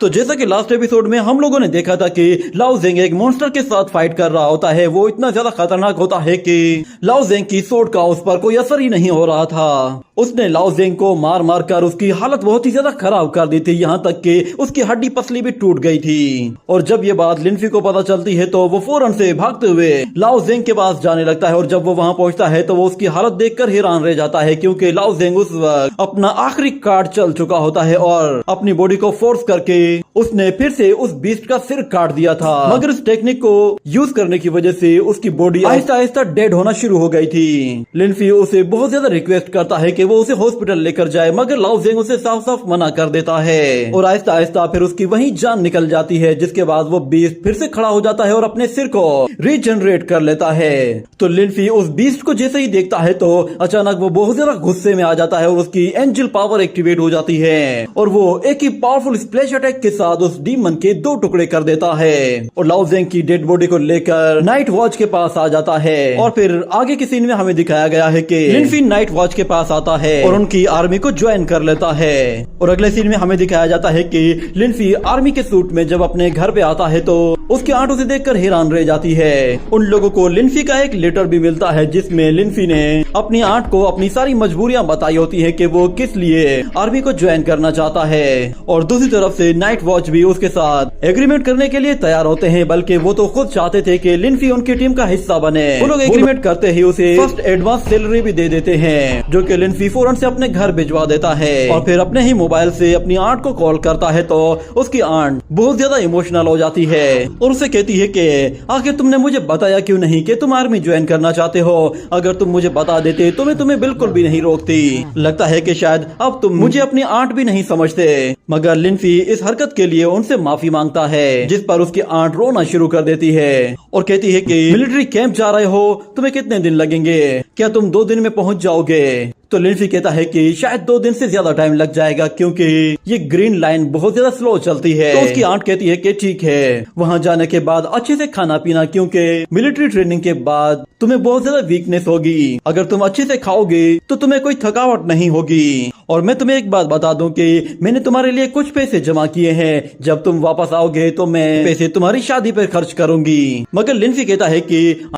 तो जैसा कि लास्ट एपिसोड में हम लोगों ने देखा था कि लाओ जेंग एक मॉन्स्टर के साथ फाइट कर रहा होता है। वो इतना ज्यादा खतरनाक होता है कि लाओ जेंग की सोड का उस पर कोई असर ही नहीं हो रहा था। उसने लाओ जेंग को मार मार कर उसकी हालत बहुत ही ज्यादा खराब कर दी थी, यहाँ तक कि उसकी हड्डी पसली भी टूट गई थी। और जब ये बात लिनफी को पता चलती है तो वो फौरन से भागते हुए लाओ जेंग के पास जाने लगता है। और जब वो वहाँ पहुँचता है तो वो उसकी हालत देखकर हैरान रह जाता है, क्योंकि लाओ जेंग उस वक्त अपना आखिरी कार्ड चल चुका होता है और अपनी बॉडी को फोर्स करके उसने फिर से उस बीस्ट का सिर काट दिया था। मगर इस टेक्निक को यूज करने की वजह से उसकी बॉडी आहिस्ता आहिस्ता डेड होना शुरू हो गई थी। लिनफी उसे बहुत ज्यादा रिक्वेस्ट करता है कि वो उसे हॉस्पिटल लेकर जाए, मगर लाओ जेंग उसे साफ साफ मना कर देता है और आहिस्ता आहिस्ता फिर उसकी वहीं जान निकल जाती है। जिसके बाद वो बीस्ट फिर से खड़ा हो जाता है और अपने सिर को रीजनरेट कर लेता है। तो लिनफी उस बीस्ट को जैसे ही देखता है तो अचानक वो बहुत ज्यादा गुस्से में आ जाता है और उसकी एंजल पावर एक्टिवेट हो जाती है और वो एक ही पावरफुल स्प्लैश अटैक के साथ उस डीमन के 2 टुकड़े कर देता है और लाओ जेंग की डेड बॉडी को लेकर नाइट वॉच के पास आ जाता है। और फिर आगे के सीन में हमें दिखाया गया है कि लिनफी नाइट वॉच के पास आता है और उनकी आर्मी को ज्वाइन कर लेता है। और अगले सीन में हमें दिखाया जाता है कि लिनफी आर्मी के सूट में जब अपने घर पे आता है तो उसकी आंट उसे देखकर हैरान रह जाती है। उन लोगों को लिनफी का एक लेटर भी मिलता है जिसमें लिनफी ने अपनी आंट को अपनी सारी मजबूरियां बताई होती है कि वो किस लिए आर्मी को ज्वाइन करना चाहता है। और दूसरी तरफ से नाइट वॉच भी उसके साथ एग्रीमेंट करने के लिए तैयार होते हैं, बल्कि वो तो खुद चाहते थे कि लिनफी उनकी टीम का हिस्सा बने। वो लोग एग्रीमेंट करते ही उसे फर्स्ट एडवांस सैलरी भी दे देते हैं, जो कि लिनफी फौरन से अपने घर भिजवा देता है और फिर अपने ही मोबाइल से अपनी आंट को कॉल करता है। तो उसकी आंट बहुत ज्यादा इमोशनल हो जाती है और उसे कहती है कि आखिर तुमने मुझे बताया क्यों नहीं कि तुम आर्मी ज्वाइन करना चाहते हो। अगर तुम मुझे बता देते तो मैं तुम्हें बिल्कुल भी नहीं रोकती। लगता है कि शायद अब तुम मुझे अपनी आंट भी नहीं समझते। मगर लिनफी इस हरकत के लिए उनसे माफी मांगता है, जिस पर उसकी आंट रोना शुरू कर देती है और कहती है कि मिलिट्री कैंप जा रहे हो, तुम्हें कितने दिन लगेंगे, क्या तुम 2 दिन में पहुंच जाओगे। तो लिनफी कहता है कि शायद 2 दिन से ज्यादा टाइम लग जाएगा, क्योंकि ये ग्रीन लाइन बहुत ज्यादा स्लो चलती है। तो उसकी आंट कहती है कि ठीक है, वहाँ जाने के बाद अच्छे से खाना पीना, क्योंकि मिलिट्री ट्रेनिंग के बाद तुम्हें बहुत ज्यादा वीकनेस होगी। अगर तुम अच्छे से खाओगे तो तुम्हें कोई थकावट नहीं होगी। और मैं तुम्हें एक बात बता दूं कि मैंने तुम्हारे लिए कुछ पैसे जमा किए हैं, जब तुम वापस आओगे तो मैं पैसे तुम्हारी शादी पर खर्च करूंगी। मगर लिनफी कहता है कि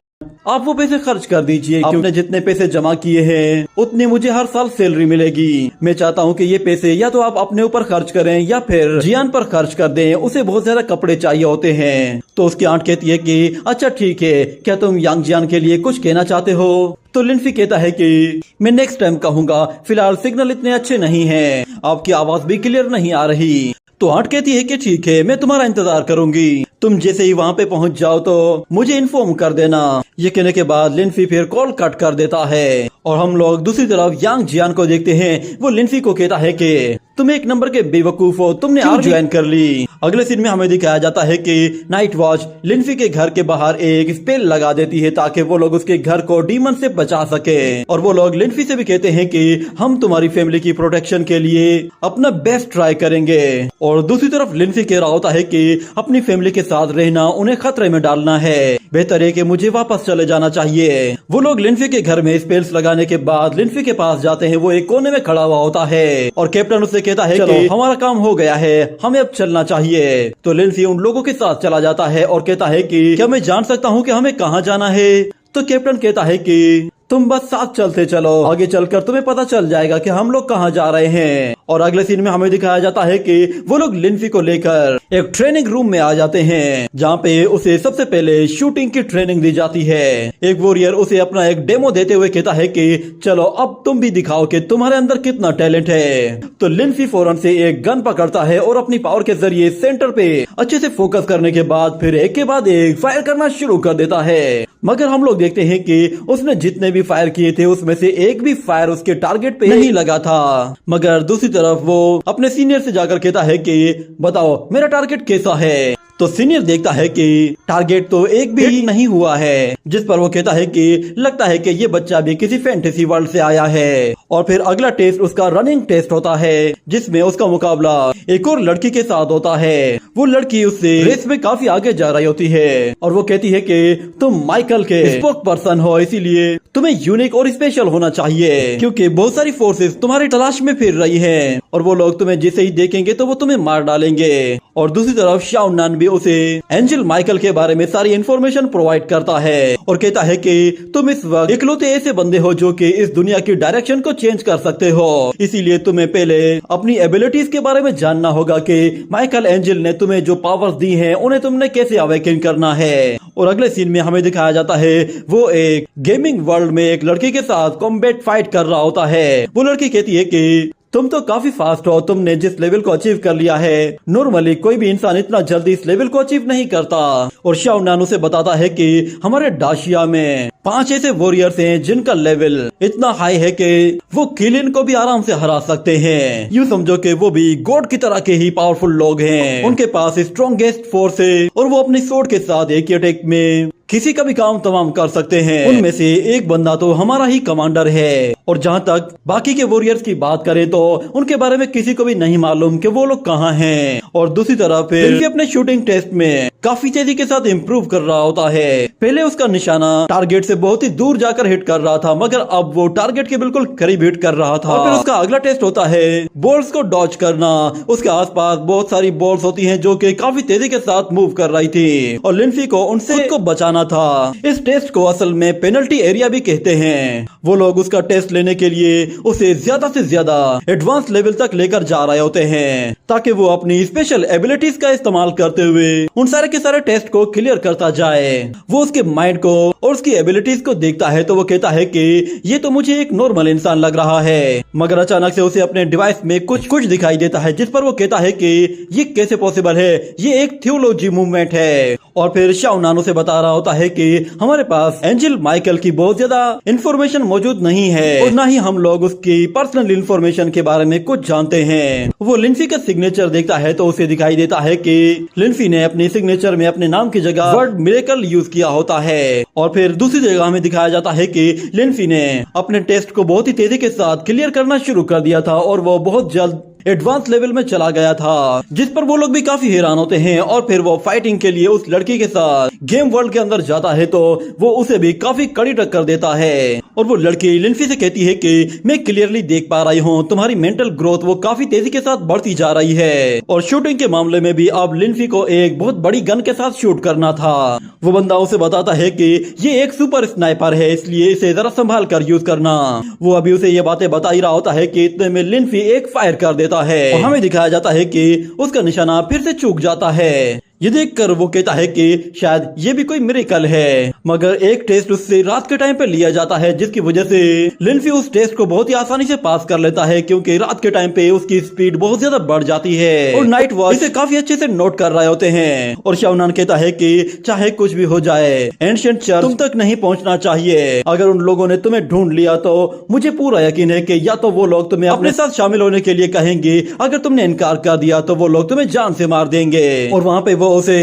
आप वो पैसे खर्च कर दीजिए, आपने जितने पैसे जमा किए हैं उतनी मुझे हर साल सैलरी मिलेगी। मैं चाहता हूँ कि ये पैसे या तो आप अपने ऊपर खर्च करें या फिर जियान पर खर्च कर दें, उसे बहुत ज्यादा कपड़े चाहिए होते हैं। तो उसकी आंट कहती है कि अच्छा ठीक है, क्या तुम यांग जियान के लिए कुछ कहना चाहते हो। तो लिनफी कहता है कि मैं नेक्स्ट टाइम कहूंगा, फिलहाल सिग्नल इतने अच्छे नहीं हैं, आपकी आवाज भी क्लियर नहीं आ रही। तो आंट कहती है कि ठीक है, मैं तुम्हारा इंतजार करूंगी, तुम जैसे ही वहाँ पे पहुँच जाओ तो मुझे इन्फॉर्म कर देना। ये कहने के बाद लिनफी फिर कॉल कट कर देता है और हम लोग दूसरी तरफ यांग जियान को देखते हैं। वो लिनफी को कहता है कि तुम एक नंबर के बेवकूफ हो, तुमने आर्मी ज्वाइन कर ली। अगले सीन में हमें दिखाया जाता है कि नाइट वॉच लिनफी के घर के बाहर एक स्पेल लगा देती है ताकि वो लोग उसके घर को डीमन से बचा सके। और वो लोग लिनफी से भी कहते हैं कि हम तुम्हारी फैमिली की प्रोटेक्शन के लिए अपना बेस्ट ट्राई करेंगे। और दूसरी तरफ लिनफी कह रहा होता है कि अपनी फैमिली के साथ रहना उन्हें खतरे में डालना है, बेहतर है कि मुझे वापस चले जाना चाहिए। वो लोग लिनफी के घर में स्पेल्स लगाने के बाद लिनफी के पास जाते हैं। वो एक कोने में खड़ा हुआ होता है और कैप्टन उससे कहता है कि हमारा काम हो गया है, हमें अब चलना चाहिए। तो लिनफी उन लोगों के साथ चला जाता है और कहता है कि क्या मैं जान सकता हूँ कि हमें कहाँ जाना है। तो कैप्टन कहता है कि तुम बस साथ चलते चलो, आगे चलकर तुम्हें पता चल जाएगा कि हम लोग कहाँ जा रहे हैं। और अगले सीन में हमें दिखाया जाता है कि वो लोग लिनफी को लेकर एक ट्रेनिंग रूम में आ जाते हैं, जहाँ पे उसे सबसे पहले शूटिंग की ट्रेनिंग दी जाती है। एक वॉरियर उसे अपना एक डेमो देते हुए कहता है कि चलो अब तुम भी दिखाओ कि तुम्हारे अंदर कितना टैलेंट है। तो लिनफी फौरन से एक गन पकड़ता है और अपनी पावर के जरिए सेंटर पे अच्छे से फोकस करने के बाद फिर एक के बाद एक फायर करना शुरू कर देता है। मगर हम लोग देखते हैं कि उसने जितने भी फायर किए थे उसमें से एक भी फायर उसके टारगेट पे नहीं लगा था। मगर दूसरी तरफ वो अपने सीनियर से जाकर कहता है कि बताओ मेरा टारगेट कैसा है। तो सीनियर देखता है कि टारगेट तो एक भी नहीं हुआ है, जिस पर वो कहता है कि लगता है कि ये बच्चा भी किसी फैंटेसी वर्ल्ड से आया है। और फिर अगला टेस्ट उसका रनिंग टेस्ट होता है, जिसमें उसका मुकाबला एक और लड़की के साथ होता है। वो लड़की उससे रेस में काफी आगे जा रही होती है और वो कहती है कि तुम माइकल के स्पोक पर्सन हो, इसीलिए तुम्हें यूनिक और स्पेशल होना चाहिए, क्योंकि बहुत सारी फोर्सेस तुम्हारी तलाश में फिर रही हैं और वो लोग तुम्हें जैसे ही देखेंगे तो वो तुम्हें मार डालेंगे। और दूसरी तरफ शाओनान भी उसे एंजल माइकल के बारे में सारी इन्फॉर्मेशन प्रोवाइड करता है और कहता है कि तुम इस वक्त इकलौते ऐसे बंदे हो जो कि इस दुनिया की डायरेक्शन को चेंज कर सकते हो, इसीलिए तुम्हें पहले अपनी एबिलिटीज के बारे में जानना होगा कि माइकल एंजल ने तुम्हें जो पावर्स दी हैं उन्हें तुमने कैसे अवेकन करना है। और अगले सीन में हमें दिखाया जाता है वो एक गेमिंग वर्ल्ड में एक लड़की के साथ कॉम्बैट फाइट कर रहा होता है। वो लड़की कहती है कि तुम तो काफी फास्ट हो, तुमने जिस लेवल को अचीव कर लिया है नॉर्मली कोई भी इंसान इतना जल्दी इस लेवल को अचीव नहीं करता। और शाओनान उसे बताता है कि हमारे डाशिया में 5 ऐसे वॉरियर्स हैं जिनका लेवल इतना हाई है कि वो किलिन को भी आराम से हरा सकते हैं। यूँ समझो कि वो भी गॉड की तरह के ही पावरफुल लोग हैं, उनके पास स्ट्रॉन्गेस्ट फोर्स है और वो अपनी स्वॉर्ड के साथ एक ही अटैक में किसी का भी काम तमाम कर सकते हैं। उनमें से एक बंदा तो हमारा ही कमांडर है। और जहाँ तक बाकी के वॉरियर्स की बात करें तो उनके बारे में किसी को भी नहीं मालूम कि वो लोग कहाँ हैं। और दूसरी तरफ फिर अपने शूटिंग टेस्ट में काफी तेजी के साथ इम्प्रूव कर रहा होता है। पहले उसका निशाना टारगेट से बहुत ही दूर जाकर हिट कर रहा था, मगर अब वो टारगेट के बिल्कुल करीब हिट कर रहा था। और फिर उसका अगला टेस्ट होता है बॉल्स को डॉज करना। उसके आसपास बहुत सारी बॉल्स होती हैं जो कि काफी तेजी के साथ मूव कर रही थी और लिंफी को उनसे खुद को बचाना था। इस टेस्ट को असल में पेनल्टी एरिया भी कहते हैं। वो लोग उसका टेस्ट लेने के लिए उसे ज्यादा से ज्यादा एडवांस लेवल तक लेकर जा रहे होते हैं ताकि वो अपनी स्पेशल एबिलिटीज का इस्तेमाल करते हुए उन सारे के सारे टेस्ट को क्लियर करता जाए। वो उसके माइंड को और उसकी एबिलिटीज को देखता है तो वो कहता है कि ये तो मुझे एक नॉर्मल इंसान लग रहा है, मगर अचानक से उसे अपने डिवाइस में कुछ दिखाई देता है, जिस पर वो कहता है कि ये कैसे पॉसिबल है, ये एक थियोलॉजी मूवमेंट है। और फिर शाओनान उसे बता रहा होता है कि हमारे पास एंजल माइकल की बहुत ज्यादा इंफॉर्मेशन मौजूद नहीं है और ना ही हम लोग उसकी पर्सनल इंफॉर्मेशन के बारे में कुछ जानते हैं। वो लिंफी का सिग्नेचर देखता है तो उसे दिखाई देता है कि लिंफी ने अपने सिग्नेचर में अपने नाम की जगह वर्ड मिरेकल यूज किया होता है। और फिर दूसरी जगह हमें दिखाया जाता है कि लिंफी ने अपने टेस्ट को बहुत ही तेजी के साथ क्लियर करना शुरू कर दिया था और वो बहुत जल्द एडवांस लेवल में चला गया था, जिस पर वो लोग भी काफी हैरान होते हैं। और फिर वो फाइटिंग के लिए उस लड़की के साथ गेम वर्ल्ड के अंदर जाता है तो वो उसे भी काफी कड़ी टक्कर देता है। और वो लड़की लिंफी से कहती है कि मैं क्लियरली देख पा रही हूँ तुम्हारी मेंटल ग्रोथ वो काफी तेजी के साथ बढ़ती जा रही है। और शूटिंग के मामले में भी अब लिंफी को एक बहुत बड़ी गन के साथ शूट करना था। वो बंदा उसे बताता है कि ये एक सुपर स्नाइपर है, इसलिए इसे जरा संभाल कर यूज करना। वो अभी उसे ये बातें बता ही रहा होता है कि इतने में लिंफी एक फायर कर देता है और हमें दिखाया जाता है कि उसका निशाना फिर से चूक जाता है। ये देखकर वो कहता है कि शायद ये भी कोई मिरेकल है, मगर एक टेस्ट उससे रात के टाइम पे लिया जाता है, जिसकी वजह से लिंफी उस टेस्ट को बहुत ही आसानी से पास कर लेता है, क्योंकि रात के टाइम पे उसकी स्पीड बहुत ज्यादा बढ़ जाती है और नाइट वॉच इसे काफी अच्छे से नोट कर रहे होते हैं। और शाओनान कहता है कि चाहे कुछ भी हो जाए एंशिएंट चर्च तुम तक नहीं पहुंचना चाहिए। अगर उन लोगों ने तुम्हें ढूंढ लिया तो मुझे पूरा यकीन है कि या तो वो लोग तुम्हें अपने साथ शामिल होने के लिए कहेंगे, अगर तुमने इनकार कर दिया तो वो लोग तुम्हें जान से मार देंगे। और वहाँ पे वो उसे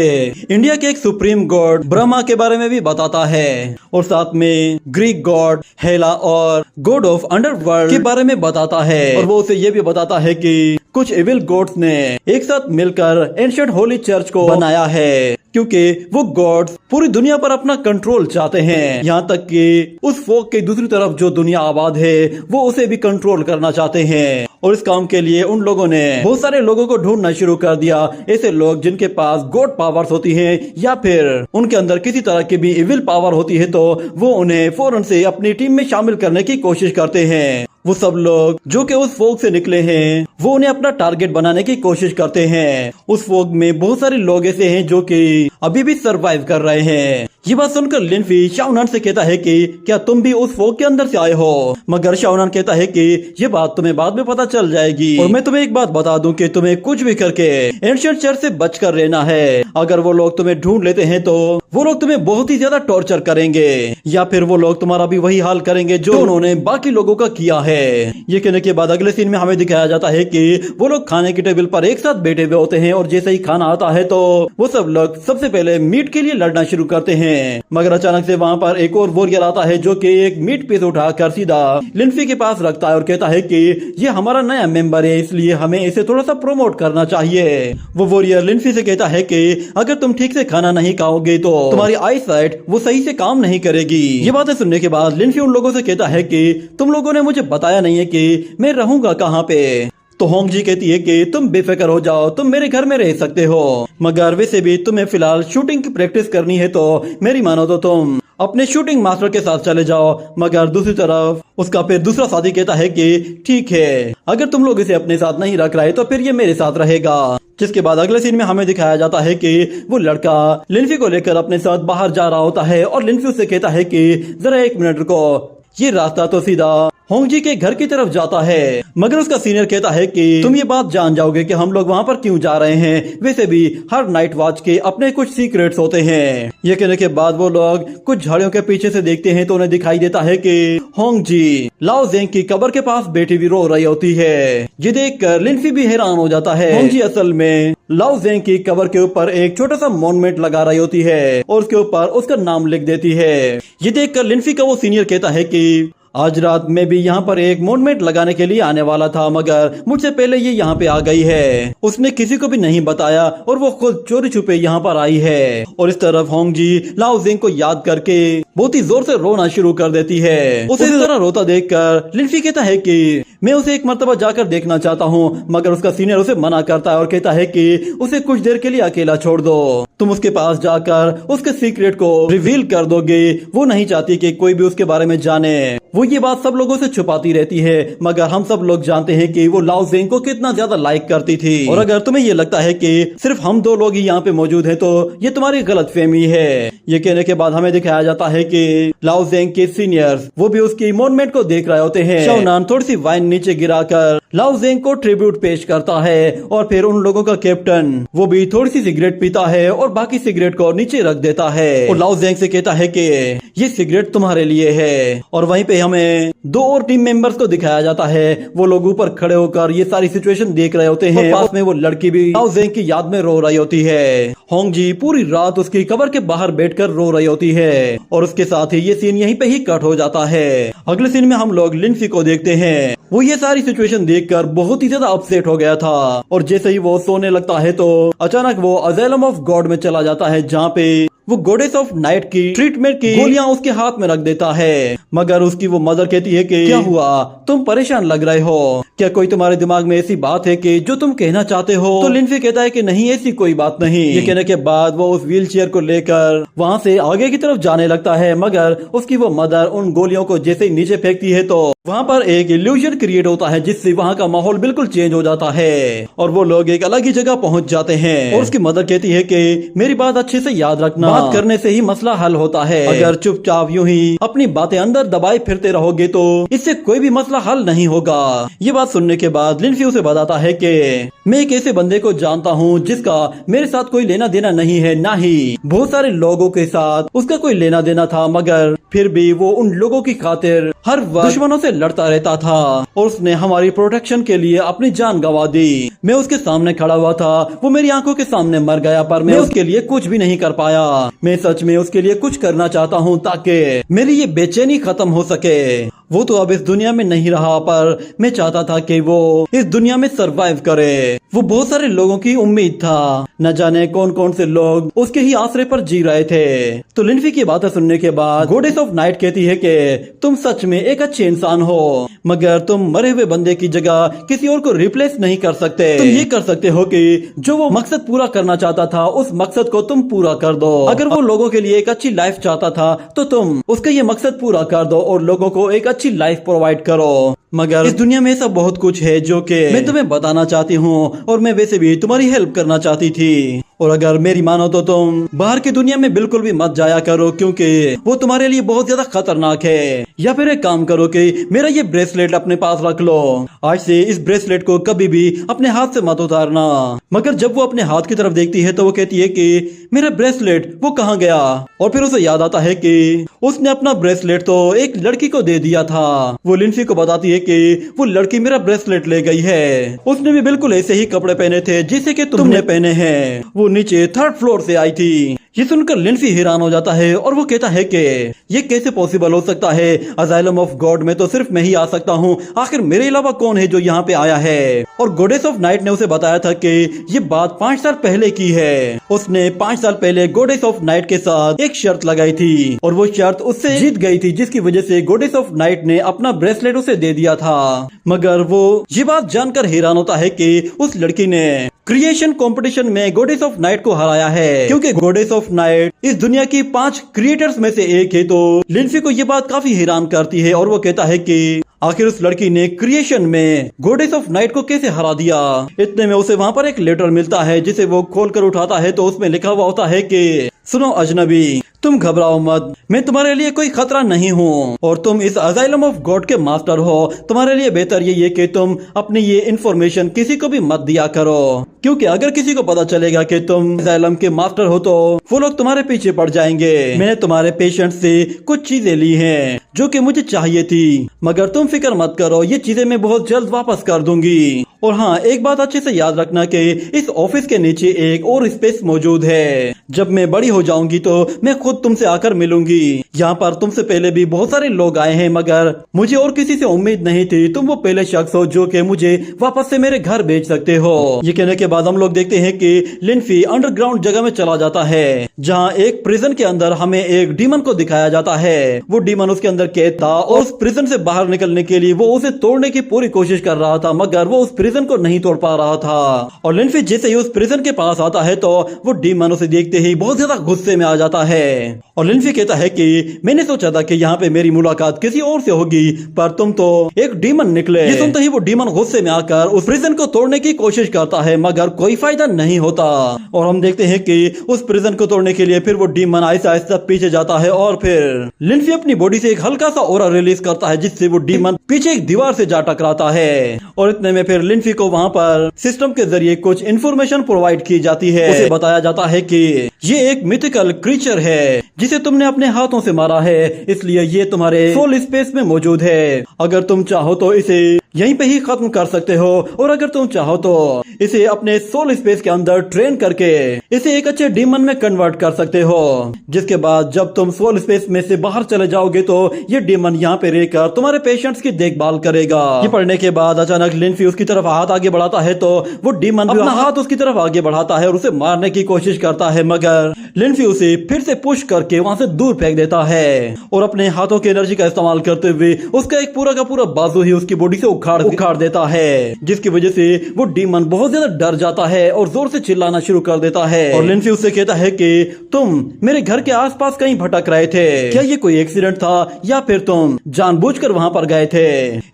इंडिया के एक सुप्रीम गॉड ब्रह्मा के बारे में भी बताता है और साथ में ग्रीक गॉड हेला और गॉड ऑफ अंडरवर्ल्ड के बारे में बताता है। और वो उसे ये भी बताता है कि कुछ इविल गॉड्स ने एक साथ मिलकर एंशिएंट होली चर्च को बनाया है, क्योंकि वो गॉड्स पूरी दुनिया पर अपना कंट्रोल चाहते हैं। यहाँ तक कि उस फोक के दूसरी तरफ जो दुनिया आबाद है वो उसे भी कंट्रोल करना चाहते हैं। और इस काम के लिए उन लोगों ने बहुत सारे लोगों को ढूंढना शुरू कर दिया, ऐसे लोग जिनके पास गॉड पावर्स होती हैं या फिर उनके अंदर किसी तरह की भी इविल पावर होती है, तो वो उन्हें फौरन से अपनी टीम में शामिल करने की कोशिश करते हैं। वो सब लोग जो कि उस फोक से निकले हैं वो उन्हें अपना टारगेट बनाने की कोशिश करते हैं। उस फोक में बहुत सारे लोग ऐसे हैं जो कि अभी भी सरवाइव कर रहे हैं, ये बात सुनकर लिनफी शाओनान से कहता है कि क्या तुम भी उस फोक के अंदर से आए हो, मगर शाओनान कहता है कि ये बात तुम्हें बाद में पता चल जाएगी और मैं तुम्हें एक बात बता दूं कि तुम्हें कुछ भी करके एंशिएंट चर्च से बचकर रहना है। अगर वो लोग तुम्हें ढूंढ लेते हैं तो वो लोग तुम्हें बहुत ही ज्यादा टॉर्चर करेंगे या फिर वो लोग तुम्हारा भी वही हाल करेंगे जो उन्होंने बाकी लोगों का किया है। ये कहने के बाद अगले सीन में हमें दिखाया जाता है कि वो लोग खाने की टेबल पर एक साथ बैठे हुए होते हैं और जैसे ही खाना आता है तो वो सब लोग सबसे पहले मीट के लिए लड़ना शुरू करते हैं। मगर अचानक से वहाँ पर एक और वॉरियर आता है जो कि एक मीट पीस उठाकर सीधा लिनफी के पास रखता है और कहता है कि ये हमारा नया मेंबर है, इसलिए हमें इसे थोड़ा सा प्रमोट करना चाहिए। वो वॉरियर लिनफी से कहता है कि अगर तुम ठीक से खाना नहीं खाओगे तो तुम्हारी आई साइट वो सही से काम नहीं करेगी। ये बातें सुनने के बाद लिनफी उन लोगों से कहता है कि तुम लोगों ने मुझे बताया नहीं है कि मैं रहूंगा कहाँ पे। तो होंगजी कहती है कि तुम बेफिक्र हो जाओ, तुम मेरे घर में रह सकते हो, मगर वैसे भी तुम्हें फिलहाल शूटिंग की प्रैक्टिस करनी है तो मेरी मानो तो तुम अपने शूटिंग मास्टर के साथ चले जाओ। मगर दूसरी तरफ उसका फिर दूसरा साथी कहता है कि ठीक है, अगर तुम लोग इसे अपने साथ नहीं रख रहे तो फिर ये मेरे साथ रहेगा। जिसके बाद अगले सीन में हमें दिखाया जाता है कि वो लड़का लिनफी को लेकर अपने साथ बाहर जा रहा होता है और लिनफी उससे कहता है कि जरा एक मिनट रुको, ये रास्ता तो सीधा होंगजी के घर की तरफ जाता है। मगर उसका सीनियर कहता है कि तुम ये बात जान जाओगे कि हम लोग वहाँ पर क्यों जा रहे हैं, वैसे भी हर नाइट वॉच के अपने कुछ सीक्रेट्स होते हैं। ये कहने के बाद वो लोग कुछ झाड़ियों के पीछे से देखते हैं तो उन्हें दिखाई देता है कि होंगजी लाओ जेंग की कब्र के पास बैठी हुई रो रही होती है। ये देखकर लिनफी भी हैरान हो जाता है। होंगजी असल में लाओ जेंग की कब्र के ऊपर एक छोटा सा मॉन्यूमेंट लगा रही होती है और उसके ऊपर उसका नाम लिख देती है। ये देखकर लिनफी का वो सीनियर कहता है कि आज रात में भी यहाँ पर एक मॉन्यूमेंट लगाने के लिए आने वाला था, मगर मुझसे पहले ये यहाँ पे आ गई है। उसने किसी को भी नहीं बताया और वो खुद चोरी छुपे यहाँ पर आई है। और इस तरफ होंगजी लाओ जेंग को याद करके बहुत ही जोर से रोना शुरू कर देती है। उसे इस तरह रोता देखकर लिनफी कहता है कि मैं उसे एक मर्तबा जाकर देखना चाहता हूँ, मगर उसका सीनियर उसे मना करता है और कहता है कि उसे कुछ देर के लिए अकेला छोड़ दो, तुम उसके पास जाकर उसके सीक्रेट को रिवील कर दोगे। वो नहीं चाहती कि कोई भी उसके बारे में जाने, वो ये बात सब लोगों से छुपाती रहती है, मगर हम सब लोग जानते हैं कि वो लाओ जेंग को कितना ज्यादा लाइक करती थी। और अगर तुम्हें ये लगता है कि सिर्फ हम दो लोग ही यहाँ पे मौजूद हैं तो ये तुम्हारी गलतफहमी है। ये कहने के बाद हमें दिखाया जाता है कि लाओ जेंग के सीनियर्स वो भी उसकी मॉन्यूमेंट को देख रहे होते हैं। शाओनान थोड़ी सी वाइन नीचे गिराकर लाओ जेंग को ट्रिब्यूट पेश करता है और फिर उन लोगों का कैप्टन वो भी थोड़ी सी सिगरेट पीता है और बाकी सिगरेट को नीचे रख देता है और लाओ जेंग से कहता है कि ये सिगरेट तुम्हारे लिए है। और वहीं पे हमें दो और टीम मेंबर्स को दिखाया जाता है। वो लोग ऊपर खड़े होकर ये सारी सिचुएशन देख रहे होते हैं। पास में वो लड़की भी लाओ जेंग की याद में रो रही होती है। होंगजी पूरी रात उसकी कब्र के बाहर बैठकर रो रही होती है और उसके साथ ही ये सीन यहीं पे ही कट हो जाता है। अगले सीन में हम लोग लिनफी को देखते हैं। वो ये सारी सिचुएशन देखकर बहुत ही ज्यादा अपसेट हो गया था और जैसे ही वो सोने लगता है तो अचानक वो अज़ाइलम ऑफ गॉड में चला जाता है, जहाँ पे वो गॉडेस ऑफ नाइट की ट्रीटमेंट की गोलियां उसके हाथ में रख देता है। मगर उसकी वो मदर कहती है कि क्या हुआ, तुम परेशान लग रहे हो, क्या कोई तुम्हारे दिमाग में ऐसी बात है कि जो तुम कहना चाहते हो? तो लिनफी कहता है कि नहीं, ऐसी कोई बात नहीं। ये कहने के बाद वो उस व्हील चेयर को लेकर वहाँ से आगे की तरफ जाने लगता है, मगर उसकी वो मदर उन गोलियों को जैसे ही नीचे फेंकती है तो वहाँ पर एक इल्यूजन क्रिएट होता है जिससे वहाँ का माहौल बिल्कुल चेंज हो जाता है और वो लोग एक अलग ही जगह पहुँच जाते हैं। और उसकी मदर कहती है कि मेरी बात अच्छे से याद रखना, बात करने से ही मसला हल होता है, अगर चुपचाप यूं ही अपनी बातें अंदर दबाए फिरते रहोगे तो इससे कोई भी मसला हल नहीं होगा। ये बात सुनने के बाद लिनफी उसे बताता है कि मैं एक ऐसे बंदे को जानता हूँ जिसका मेरे साथ कोई लेना देना नहीं है, ना ही बहुत सारे लोगों के साथ उसका कोई लेना देना था, मगर फिर भी वो उन लोगों की खातिर हर वक्त दुश्मनों से लड़ता रहता था और उसने हमारी प्रोटेक्शन के लिए अपनी जान गंवा दी। मैं उसके सामने खड़ा हुआ था, वो मेरी आंखों के सामने मर गया, पर मैं उसके लिए कुछ भी नहीं कर पाया। मैं सच में उसके लिए कुछ करना चाहता हूँ ताकि मेरी ये बेचैनी खत्म हो सके। वो तो अब इस दुनिया में नहीं रहा, पर मैं चाहता था कि वो इस दुनिया में सरवाइव करे। वो बहुत सारे लोगों की उम्मीद था, न जाने कौन कौन से लोग उसके ही आसरे पर जी रहे थे। तो लिनफी की बातें सुनने के बाद गॉडेस ऑफ नाइट कहती है कि तुम सच में एक अच्छे इंसान हो, मगर तुम मरे हुए बंदे की जगह किसी और को रिप्लेस नहीं कर सकते। तुम ये कर सकते हो कि जो वो मकसद पूरा करना चाहता था उस मकसद को तुम पूरा कर दो। अगर वो लोगों के लिए एक अच्छी लाइफ चाहता था तो तुम उसका ये मकसद पूरा कर दो और लोगों को एक अच्छी लाइफ प्रोवाइड करो। मगर इस दुनिया में ऐसा बहुत कुछ है जो कि मैं तुम्हें बताना चाहती हूँ और मैं वैसे भी तुम्हारी हेल्प करना चाहती थी। और अगर मेरी मानो तो तुम बाहर की दुनिया में बिल्कुल भी मत जाया करो, क्योंकि वो तुम्हारे लिए बहुत ज्यादा खतरनाक है। या फिर एक काम करो कि मेरा ये ब्रेसलेट अपने पास रख लो। आज से इस ब्रेसलेट को कभी भी अपने हाथ से मत उतारना। मगर जब वो अपने हाथ की तरफ देखती है तो वो कहती है कि मेरा ब्रेसलेट वो कहाँ गया। और फिर उसे याद आता है कि उसने अपना ब्रेसलेट तो एक लड़की को दे दिया था। वो लिंसी को बताती है कि वो लड़की मेरा ब्रेसलेट ले गई है। उसने भी बिल्कुल ऐसे ही कपड़े पहने थे जैसे कि तुमने पहने हैं। वो नीचे 3rd फ्लोर से आई थी। ये सुनकर लिंसी हैरान हो जाता है और वो कहता है कि ये कैसे पॉसिबल हो सकता है। अजाइलम ऑफ गॉड में तो सिर्फ मैं ही आ सकता हूँ, आखिर मेरे अलावा कौन है जो यहाँ पे आया है। और गॉडेस ऑफ नाइट ने उसे बताया था कि ये बात 5 साल पहले की है। उसने 5 साल पहले गॉडेस ऑफ नाइट के साथ एक शर्त लगाई थी और वो शर्त उससे जीत गई थी, जिसकी वजह से गॉडेस ऑफ नाइट ने अपना ब्रेसलेट उसे दे दिया था। मगर वो ये बात जानकर हैरान होता है कि उस लड़की ने क्रिएशन कंपटीशन में गॉडेस ऑफ नाइट को हराया है, क्योंकि गॉडेस ऑफ नाइट इस दुनिया की 5 क्रिएटर्स में से एक है। तो लिंसी को ये बात काफी हैरान करती है और वो कहता है कि आखिर उस लड़की ने क्रिएशन में गॉडेस ऑफ नाइट को कैसे हरा दिया। इतने में उसे वहाँ पर एक लेटर मिलता है जिसे वो खोलकर उठाता है तो उसमें लिखा हुआ होता है कि सुनो अजनबी, तुम घबराओ मत, मैं तुम्हारे लिए कोई खतरा नहीं हूँ और तुम इस अजाइलम ऑफ गॉड के मास्टर हो। तुम्हारे लिए बेहतर ये है कि तुम अपनी ये इन्फॉर्मेशन किसी को भी मत दिया करो, क्योंकि अगर किसी को पता चलेगा कि तुम अजाइलम के मास्टर हो तो वो लोग तुम्हारे पीछे पड़ जाएंगे। मैंने तुम्हारे पेशेंट से कुछ चीजें ली हैं जो कि मुझे चाहिए थी, मगर तुम फिक्र मत करो, ये चीजें मैं बहुत जल्द वापस कर दूंगी। और हाँ, एक बात अच्छे से याद रखना कि इस ऑफिस के नीचे एक और स्पेस मौजूद है। जब मैं बड़ी हो जाऊंगी तो मैं खुद तुमसे आकर मिलूंगी। यहाँ पर तुमसे पहले भी बहुत सारे लोग आए हैं, मगर मुझे और किसी से उम्मीद नहीं थी। तुम वो पहले शख्स हो जो कि मुझे वापस से मेरे घर भेज सकते हो। ये कहने के बाद हम लोग देखते हैं कि लिंफी अंडरग्राउंड जगह में चला जाता है, जहाँ एक प्रिजन के अंदर हमें एक डीमन को दिखाया जाता है। वो डीमन उसके अंदर कैद था और उस प्रिजन से बाहर निकलने के लिए वो उसे तोड़ने की पूरी कोशिश कर रहा था, मगर वो उस प्रिजन को नहीं तोड़ पा रहा था। और लिंफी जैसे ही उस प्रिजन के पास आता है तो वो डीमन उसे देखते ही बहुत ज्यादा गुस्से में आ जाता है। और लिंफी कहता है कि मैंने सोचा था कि यहाँ पे मेरी मुलाकात किसी और से होगी, पर तुम तो एक डीमन निकले। ये सुनते ही वो डीमन गुस्से में आकर उस प्रिजन को तोड़ने की कोशिश करता है, मगर कोई फायदा नहीं होता। और हम देखते हैं कि उस प्रिजन को तोड़ने के लिए फिर वो डीमन आहिस्ता आहिस्ता पीछे जाता है और फिर लिंफी अपनी बॉडी से एक हल्का सा ऑरा रिलीज करता है, जिससे वो डीमन पीछे एक दीवार से जा टकराता है। और इतने में फिर लिंफी को वहाँ पर सिस्टम के जरिए कुछ इन्फॉर्मेशन प्रोवाइड की जाती है। उसे बताया जाता है कि ये एक मिथिकल क्रीचर है जिसे तुमने अपने हाथों से मारा है, इसलिए ये तुम्हारे सोल स्पेस में मौजूद है। अगर तुम चाहो तो इसे यहीं पे ही खत्म कर सकते हो, और अगर तुम चाहो तो इसे अपने सोल स्पेस के अंदर ट्रेन करके इसे एक अच्छे डीमन में कन्वर्ट कर सकते हो, जिसके बाद जब तुम सोल स्पेस में से बाहर चले जाओगे तो ये डीमन यहाँ पे रहकर तुम्हारे पेशेंट्स की देखभाल करेगा। ये पढ़ने के बाद अचानक लिंफी उसकी तरफ हाथ आगे बढ़ाता है तो वो डीमन अपना हाथ उसकी तरफ आगे बढ़ाता है और उसे मारने की कोशिश करता है, मगर लिंफी उसे फिर से पुश करके वहाँ से दूर फेंक देता है और अपने हाथों की एनर्जी का इस्तेमाल करते हुए उसका एक पूरा का पूरा बाजू ही उसकी बॉडी से उखाड़ देता है, जिसकी वजह से वो डीमन बहुत ज्यादा डर जाता है और जोर से चिल्लाना शुरू कर देता है। और लिंफी उससे कहता है कि तुम मेरे घर के आसपास कहीं भटक रहे थे, क्या ये कोई एक्सीडेंट था या फिर तुम जानबूझकर वहाँ पर गए थे।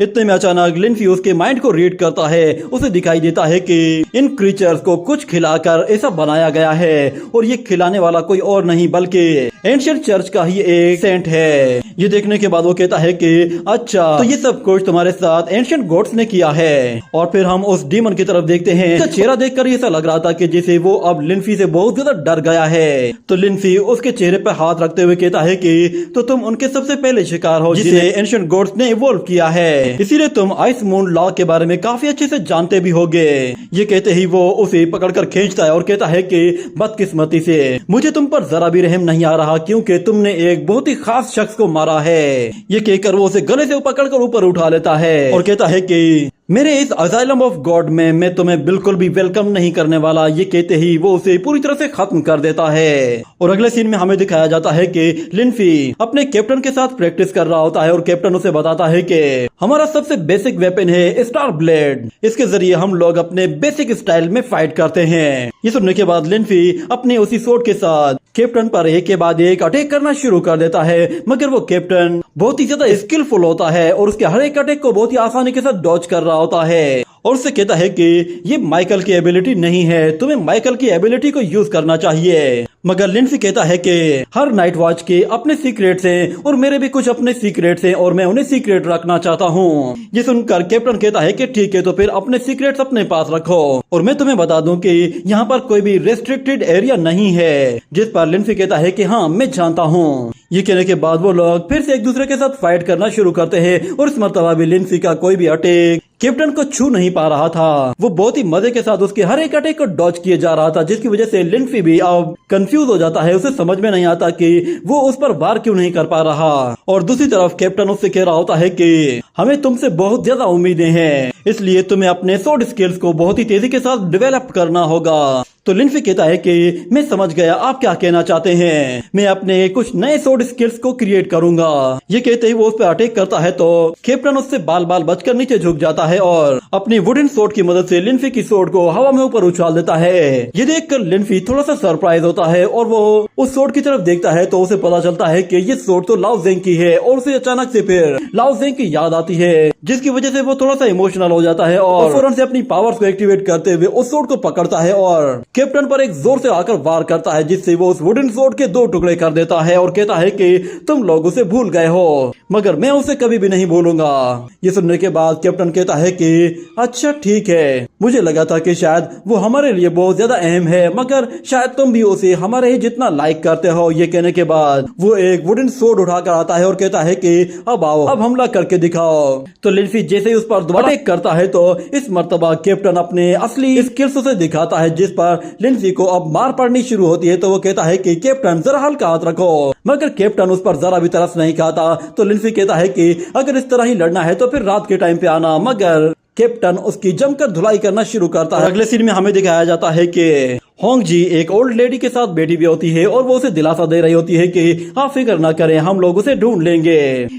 इतने में अचानक लिंफी उसके माइंड को रीड करता है। उसे दिखाई देता है कि इन क्रीचर्स को कुछ खिलाकर ऐसा बनाया गया है, और ये खिलाने वाला कोई और नहीं बल्कि एंशिएंट चर्च का ही एक सेंट है। ये देखने के बाद वो कहता है कि अच्छा, तो ये सब कुछ तुम्हारे साथ एंशिएंट गॉड्स ने किया है। और फिर हम उस डीमन की तरफ देखते हैं। इसका चेहरा देखकर ऐसा लग रहा था कि जैसे वो अब लिंफी से बहुत ज्यादा डर गया है। तो लिंफी उसके चेहरे पर हाथ रखते हुए कहता है कि तो तुम उनके सबसे पहले शिकार हो जिसे एंशिएंट गॉड्स ने इवॉल्व किया है, इसीलिए तुम आइस मून लॉ के बारे में काफी अच्छे से जानते भी होगे। ये कहते ही वो उसे पकड़कर खींचता है और कहता है कि बदकिस्मती से मुझे तुम पर जरा भी रहम नहीं आ रहा, क्योंकि तुमने एक बहुत ही खास शख्स को मारा है। ये कहकर वो उसे गले से पकड़कर ऊपर उठा लेता है और कहता है कि मेरे इस अजाइलम ऑफ गॉड में मैं तुम्हें बिल्कुल भी वेलकम नहीं करने वाला। ये कहते ही वो उसे पूरी तरह से खत्म कर देता है। और अगले सीन में हमें दिखाया जाता है कि लिंफी अपने कैप्टन के साथ प्रैक्टिस कर रहा होता है और कैप्टन उसे बताता है कि हमारा सबसे बेसिक वेपन है स्टार ब्लेड, इसके जरिए हम लोग अपने बेसिक स्टाइल में फाइट करते हैं। ये सुनने के बाद लिंफी अपने उसी सोर्ड के साथ कैप्टन पर एक के बाद एक अटैक करना शुरू कर देता है, मगर वो कैप्टन बहुत ही ज्यादा स्किलफुल होता है और उसके हर एक अटैक को बहुत ही आसानी के साथ डॉज कर रहा होता है। और उससे कहता है कि ये माइकल की एबिलिटी नहीं है, तुम्हें माइकल की एबिलिटी को यूज करना चाहिए। मगर लिंसी कहता है कि हर नाइट वॉच के अपने सीक्रेट्स हैं और मेरे भी कुछ अपने सीक्रेट्स हैं और मैं उन्हें सीक्रेट रखना चाहता हूँ। ये सुनकर कैप्टन कहता है कि ठीक है, तो फिर अपने सीक्रेट्स अपने पास रखो। और मैं तुम्हें बता दूं कि यहाँ पर कोई भी रेस्ट्रिक्टेड एरिया नहीं है। जिस पर लिंसी कहता है कि हाँ, मैं जानता हूँ। ये कहने के बाद वो लोग फिर से एक दूसरे के साथ फाइट करना शुरू करते हैं और इस मर्तबा भी लिंसी का कोई भी अटैक कैप्टन को छू नहीं पा रहा था। वो बहुत ही मजे के साथ उसके हर एक अटैक को डॉज किए जा रहा था, जिसकी वजह से लिंसी भी अब कंफ्यूज हो जाता है। उसे समझ में नहीं आता कि वो उस पर वार क्यों नहीं कर पा रहा। और दूसरी तरफ कैप्टन उससे कह रहा होता है कि हमें तुमसे बहुत ज्यादा उम्मीदें हैं, इसलिए तुम्हें अपने स्वॉर्ड स्किल्स को बहुत ही तेजी के साथ डेवलप करना होगा। तो लिंसी कहता है कि मैं समझ गया आप क्या कहना चाहते हैं, मैं अपने कुछ नए स्वॉर्ड स्किल्स को क्रिएट करूंगा। ये कहते ही वो उस पर अटैक करता है तो कैप्टन उससे बाल बाल बचकर नीचे झुक जाता है और अपनी वुडन स्वॉर्ड की मदद से लिंसी की स्वॉर्ड को हवा में ऊपर उछाल देता है। ये देखकर लिंसी थोड़ा सा सरप्राइज होता है और वो उस स्वॉर्ड की तरफ देखता है तो उसे पता चलता है कि ये स्वॉर्ड तो लाओ ज़ेंग की है। और उसे अचानक से फिर लाओ ज़ेंग की याद आती है, जिसकी वजह से वो थोड़ा सा इमोशनल हो जाता है और फौरन से अपनी पावर्स को एक्टिवेट करते हुए उस स्वॉर्ड को पकड़ता है और कैप्टन पर एक जोर से आकर वार करता है, जिससे वो उस वुडन स्वॉर्ड के 2 टुकड़े कर देता है और कहता है कि तुम लोग उसे भूल गए हो, मगर मैं उसे कभी भी नहीं भूलूंगा। ये सुनने के बाद कैप्टन कहता है कि अच्छा ठीक है, मुझे लगा था कि शायद वो हमारे लिए बहुत ज्यादा अहम है, मगर शायद तुम भी उसे हमारे ही जितना लाइक करते हो। ये कहने के बाद वो एक वुडन स्वॉर्ड उठाकर आता है और कहता है कि अब आओ, अब हमला करके दिखाओ। तो लिंसी जैसे ही उस पर दोबारा अटैक करता है तो इस मर्तबा कैप्टन अपने असली स्किल्स उसे दिखाता है, जिस पर लिंसी को अब मार पड़नी शुरू होती है। तो वो कहता है कि कैप्टन जरा हल्का हाथ रखो, मगर कैप्टन उस पर जरा भी तरस नहीं खाता। तो लिंसी कहता है कि अगर इस तरह ही लड़ना है तो फिर रात के टाइम पे आना, मगर कैप्टन उसकी जमकर धुलाई करना शुरू करता है। अगले सीन में हमें दिखाया जाता है कि होंग जी एक ओल्ड लेडी के साथ बैठी हुई होती है और वो उसे दिलासा दे रही होती है कि आप फिक्र ना करें, हम लोग उसे ढूंढ लेंगे।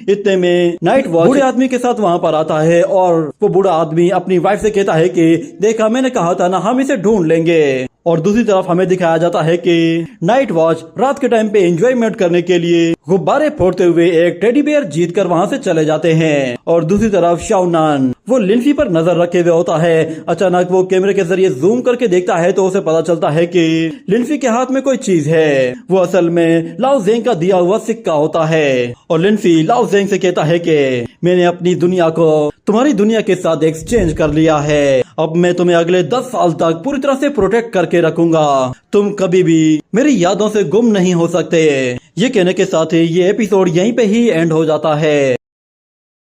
इतने में नाइट वॉच बूढ़े आदमी के साथ वहाँ पर आता है और वो बूढ़ा आदमी अपनी वाइफ से कहता है कि देखा, मैंने कहा था ना, हम इसे ढूंढ लेंगे। और दूसरी तरफ हमें दिखाया जाता है कि नाइट वॉच रात के टाइम पे एंजॉयमेंट करने के लिए गुब्बारे फोड़ते हुए एक टेडी बेयर जीत कर वहाँ से चले जाते हैं। और दूसरी तरफ शाओनान वो लिंसी पर नजर रखे हुए होता है। अचानक वो कैमरे के जरिए जूम करके देखता है तो उसे पता चलता है कि लिंसी के हाथ में कोई चीज है। वो असल में लाओ ज़ेंग का दिया हुआ सिक्का होता है। और लिंसी लाओ ज़ेंग से कहता है कि मैंने अपनी दुनिया को तुम्हारी दुनिया के साथ एक्सचेंज कर लिया है, अब मैं तुम्हें अगले 10 साल तक पूरी तरह से प्रोटेक्ट करके रखूंगा, तुम कभी भी मेरी यादों से गुम नहीं हो सकते। ये कहने के साथ ही ये एपिसोड यहीं पे ही एंड हो जाता है।